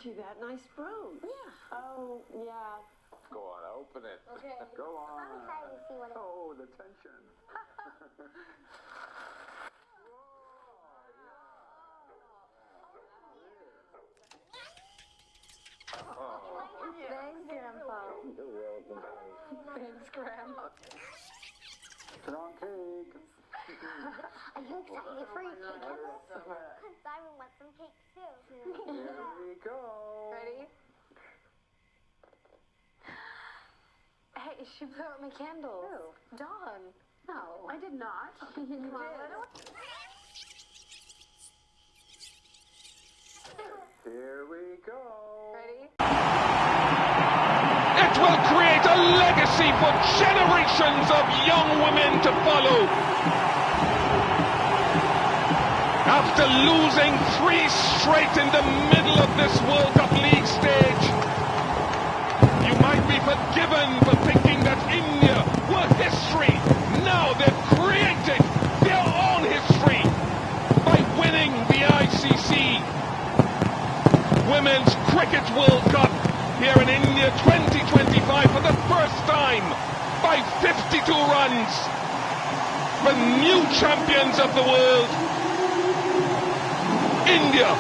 you that nice brooch. Yeah. Oh, yeah. Go on, open it. Okay. Go on. I'm excited to see what it is. Oh, the tension. Thanks, Grandpa. You're welcome. Thanks, Grandpa. Put on cake. Are you excited for your cake? Because Diamond wants some cake too. Here we go. Ready? Hey, she blew out my candles. Who? Dawn. No. I did not. You did. Here we go. Ready? It will create a legacy for generations of young women to follow. After losing 3 straight in the middle of this World Cup League stage, you might be forgiven for thinking that India were history. Now they've created their own history by winning the ICC Women's Cricket World Cup here in India 2025 for the first time by 52 runs. The new champions of the world, India,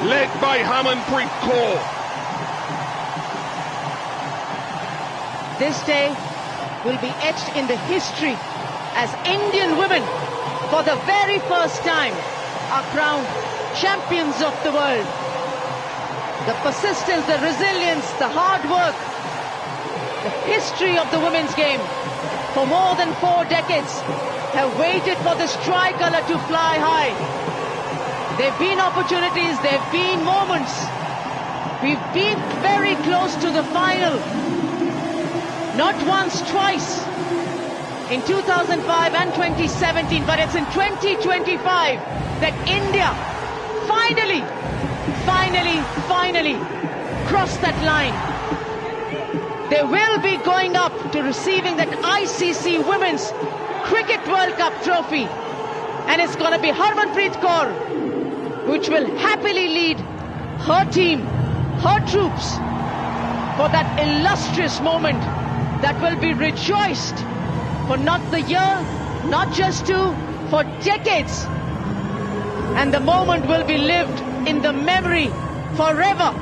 led by Harmanpreet Kaur. This day will be etched in the history as Indian women, for the very first time, are crowned champions of the world. The persistence, the resilience, the hard work, the history of the women's game for more than 4 decades have waited for this tricolour to fly high. There have been opportunities, there have been moments. We've been very close to the final. Not once, twice. In 2005 and 2017, but it's in 2025 that India finally crossed that line. They will be going up to receiving that ICC Women's Cricket World Cup trophy. And it's going to be Harmanpreet Kaur, which will happily lead her team, her troops, for that illustrious moment that will be rejoiced for not the year, not just 2, for decades. And the moment will be lived in the memory forever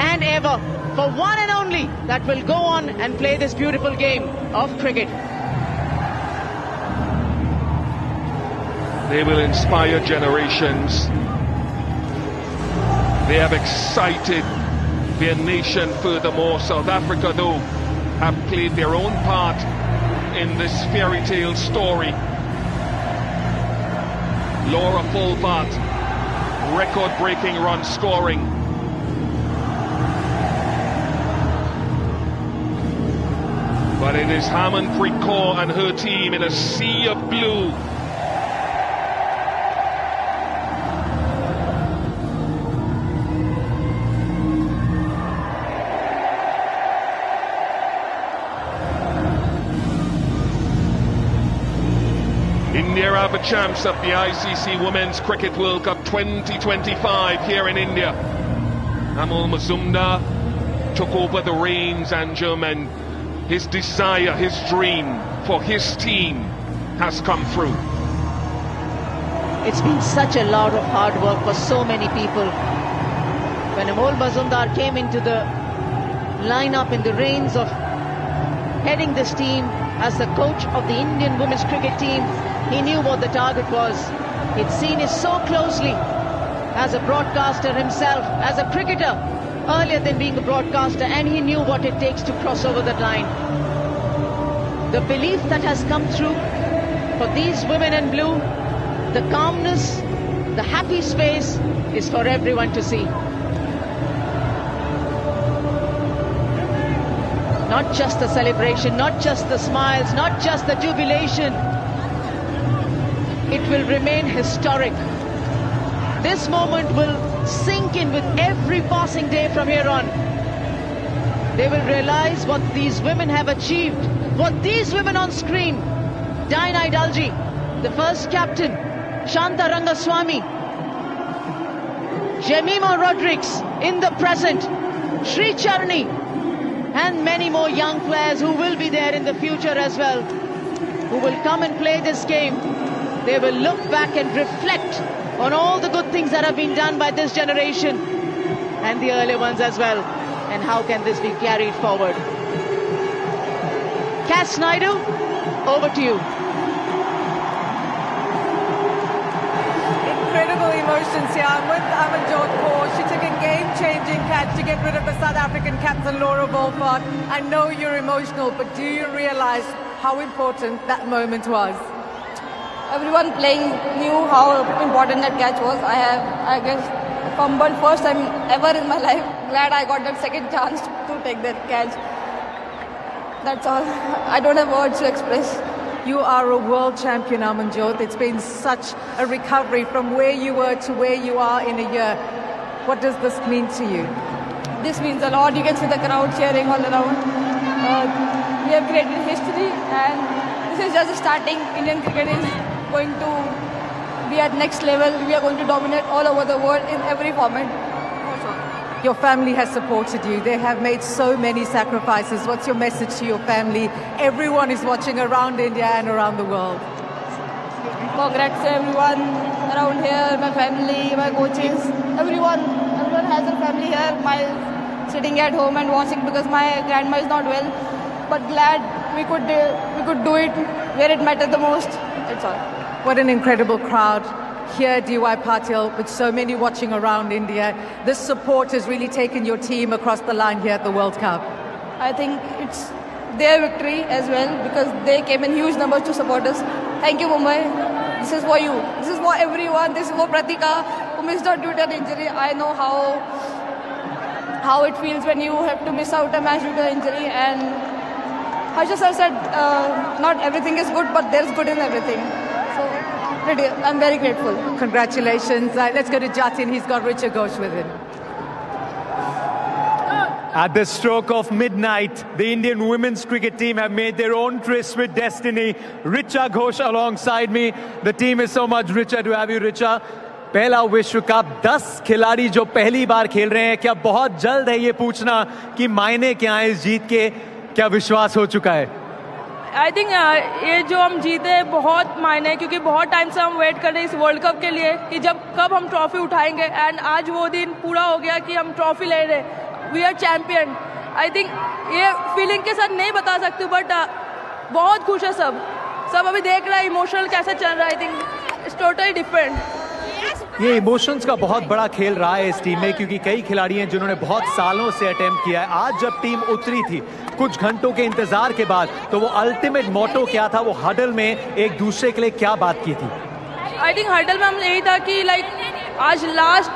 and ever for one and only that will go on and play this beautiful game of cricket. They will inspire generations. They have excited their nation furthermore. South Africa, though, have played their own part in this fairy tale story. Laura Fulbart, record-breaking run scoring. But it is Harmanpreet Kaur and her team in a sea of blue. India are the champs of the ICC Women's Cricket World Cup 2025 here in India. Amol Mazumdar took over the reins, and German. His desire, his dream for his team has come through. It's been such a lot of hard work for so many people. When Amol Mazumdar came into the lineup in the reins of heading this team as the coach of the Indian women's cricket team, he knew what the target was. He'd seen it so closely as a broadcaster himself, as a cricketer, earlier than being a broadcaster, and he knew what it takes to cross over that line. The belief that has come through for these women in blue, the calmness, the happy space is for everyone to see. Not just the celebration, not just the smiles, not just the jubilation. It will remain historic. This moment will sink in with every passing day from here on. They will realize what these women have achieved, what these women on screen, Dinah Idalji, the first captain, Shanta Rangaswamy, Jemima Rodrigues in the present, Sri Charni, and many more young players who will be there in the future as well, who will come and play this game. They will look back and reflect on all the good things that have been done by this generation and the earlier ones as well. And how can this be carried forward? Cass Naidu, over to you. Incredible emotions here. I'm with Amanjot Kaur. She took a game-changing catch to get rid of the South African captain Laura Wolfart. I know you're emotional, but do you realize how important that moment was? Everyone playing knew how important that catch was. I guess, fumbled first time ever in my life. Glad I got that second chance to take that catch. That's all. I don't have words to express. You are a world champion, Amanjot. It's been such a recovery from where you were to where you are in a year. What does this mean to you? This means a lot. You can see the crowd cheering all around. We have created history, and this is just starting. Indian cricket is going to be at next level. We are going to dominate all over the world in every format. Your family has supported you. They have made so many sacrifices. What's your message to your family? Everyone is watching around India and around the world. Congrats to everyone around here, my family, my coaches, everyone has a family here. My sitting at home and watching because my grandma is not well. But glad we could do it where it mattered the most. That's all. What an incredible crowd. Here, DY Patil, with so many watching around India. This support has really taken your team across the line here at the World Cup. I think it's their victory as well because they came in huge numbers to support us. Thank you, Mumbai. This is for you. This is for everyone. This is for Pratika, who missed out due to an injury. I know how it feels when you have to miss out a match due to an injury. And Harsha sir said, not everything is good, but there's good in everything. So I'm very grateful. Congratulations. Let's go to Jatin. He's got Richa Ghosh with him. At the stroke of midnight, the Indian women's cricket team have made their own tryst with destiny. Richa Ghosh alongside me. The team is so much richer to have you, Richa. पहला विश्व cup 10 खिलाड़ी जो पहली बार खेल रहे हैं, क्या बहुत जल्द है ये पूछना कि मायने क्या है इस जीत के, क्या विश्वास हो चुका है? आई थिंक ये जो हम जीते बहुत मायने है क्योंकि बहुत टाइम से हम वेट कर रहे हैं इस वर्ल्ड कप के लिए कि जब कब हम ट्रॉफी उठाएंगे एंड आज वो दिन पूरा हो गया कि हम ट्रॉफी ले रहे हैं. We are champion. I think ये फीलिंग के साथ नहीं बता सकती बट बहुत खुश है सब अभी देख रहा है इमोशनल कैसे चल रहा है. I think it's totally different. ये इमोशंस का बहुत बड़ा खेल रहा है इस टीम में क्योंकि कई खिलाड़ी हैं जिन्होंने बहुत सालों से अटेम्प्ट किया है. आज जब टीम उतरी थी कुछ घंटों के इंतजार के बाद तो वो अल्टीमेट मोटो क्या था, वो हडल में एक दूसरे के लिए क्या बात की थी? आई थिंक हडल में हम यही था कि लाइक आज लास्ट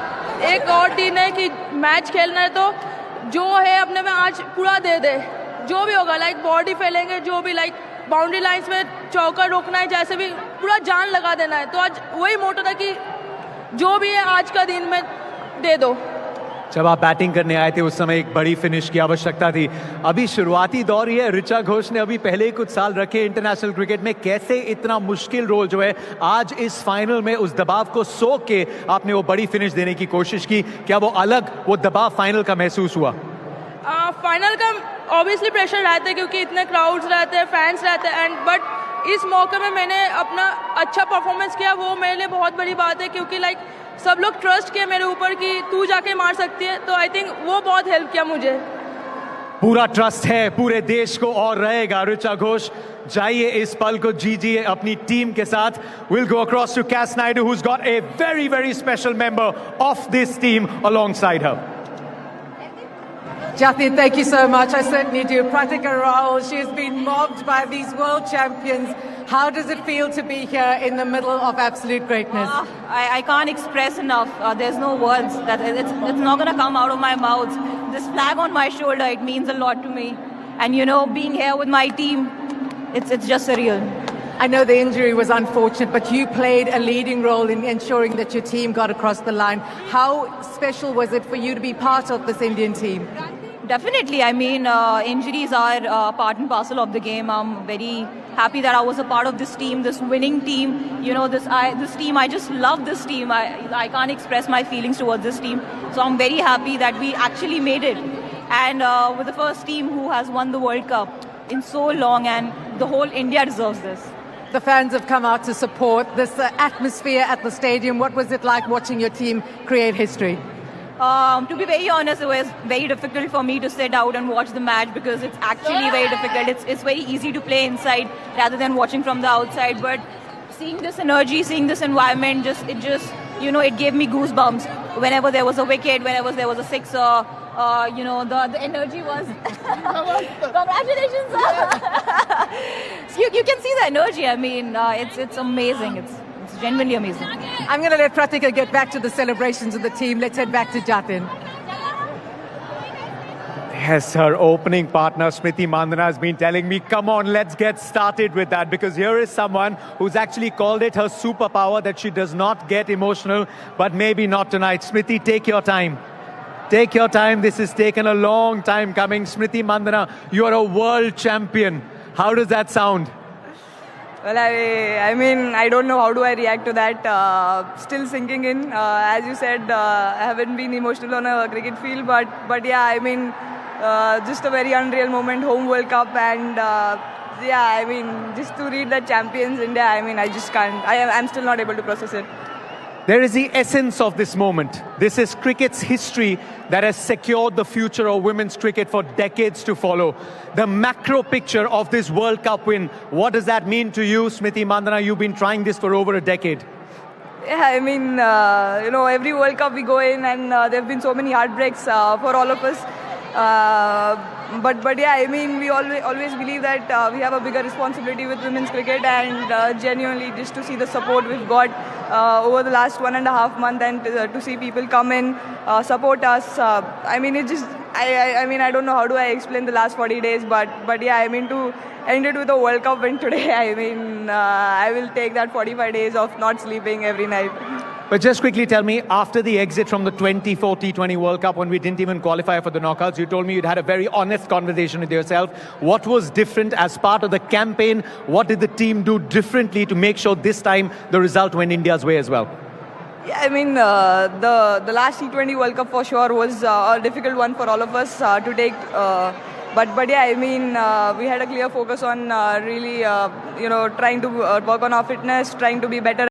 एक और दिन है कि मैच खेलना है तो जो है अपने में आज पूरा दे दे. जो भी होगा लाइक बॉडी फैलेंगे जो भी लाइक बाउंड्री लाइंस में चौका रोकना है जैसे भी पूरा जान लगा देना है. तो आज वही मोटो था कि जो भी है आज का दिन में दे दो. जब आप बैटिंग करने आए थे उस समय एक बड़ी फिनिश की आवश्यकता थी. अभी शुरुआती दौर ही है. ऋचा घोष ने अभी पहले ही कुछ साल रखे इंटरनेशनल क्रिकेट में. कैसे इतना मुश्किल रोल जो है आज इस फाइनल में उस दबाव को सोख के आपने वो बड़ी फिनिश देने की कोशिश की, क्या वो अलग वो दबाव फाइनल का महसूस हुआ? फाइनल का ऑब्वियसली प्रेशर रहता है क्योंकि इतने क्राउड्स रहते हैं, फैंस रहते हैं एंड बट इस मौके में मैंने अपना अच्छा परफॉर्मेंस किया वो मेरे लिए बहुत बड़ी बात है क्योंकि लाइक सब लोग ट्रस्ट किए मेरे ऊपर कि तू जाके मार सकती है. तो आई थिंक वो बहुत हेल्प किया मुझे. पूरा ट्रस्ट है पूरे देश को और रहेगा. ऋचा घोष जाइए इस पल को जीजिए अपनी टीम के साथ. We'll go across to Cass Naidu who's got a very very special member of this team alongside her. Jatin, thank you so much. I certainly do. Pratika Rahul, she has been mobbed by these world champions. How does it feel to be here in the middle of absolute greatness? I can't express enough. There's no words. It's not going to come out of my mouth. This flag on my shoulder, it means a lot to me. And you know, being here with my team, it's just surreal. I know the injury was unfortunate, but you played a leading role in ensuring that your team got across the line. How special was it for you to be part of this Indian team? Definitely. I mean, injuries are part and parcel of the game. I'm very happy that I was a part of this team, this winning team. You know, this team, I just love this team. I can't express my feelings towards this team. So I'm very happy that we actually made it. And we're the first team who has won the World Cup in so long, and the whole India deserves this. The fans have come out to support this atmosphere at the stadium. What was it like watching your team create history? To be very honest, it was very difficult for me to sit out and watch the match because it's actually very difficult. It's very easy to play inside rather than watching from the outside. But seeing this energy, seeing this environment, it gave me goosebumps. Whenever there was a wicket, whenever there was a sixer, the energy was. Congratulations! you can see the energy. I mean, it's amazing. It's genuinely amazing. I'm going to let Pratika get back to the celebrations of the team. Let's head back to Jatin. Yes, her opening partner, Smriti Mandhana, has been telling me, come on, let's get started with that. Because here is someone who's actually called it her superpower, that she does not get emotional, but maybe not tonight. Smriti, take your time. Take your time. This has taken a long time coming. Smriti Mandhana, you are a world champion. How does that sound? Well, I mean, I don't know how do I react to that. Still sinking in. As you said, I haven't been emotional on a cricket field, but yeah, I mean, just a very unreal moment, home World Cup, and yeah, I mean, just to read that champions India, I mean, I just can't. I'm still not able to process it. There is the essence of this moment. This is cricket's history that has secured the future of women's cricket for decades to follow. The macro picture of this World Cup win, what does that mean to you, Smriti Mandhana? You've been trying this for over a decade. Yeah, I mean, every World Cup we go in, and there have been so many heartbreaks for all of us. But yeah, I mean, we always believe that we have a bigger responsibility with women's cricket, and genuinely just to see the support we've got over the last 1.5 months, and to see people come in, support us. I mean, it just, I mean, I don't know how do I explain the last 40 days, but yeah, I mean, to end it with a World Cup win today, I mean, I will take that 45 days of not sleeping every night. But just quickly tell me, after the exit from the 2024 T20 World Cup, when we didn't even qualify for the knockouts, you told me you'd had a very honest conversation with yourself. What was different as part of the campaign? What did the team do differently to make sure this time the result went India's way as well? Yeah, I mean, the last T20 World Cup for sure was a difficult one for all of us to take. But yeah, I mean, we had a clear focus on really, trying to work on our fitness, trying to be better.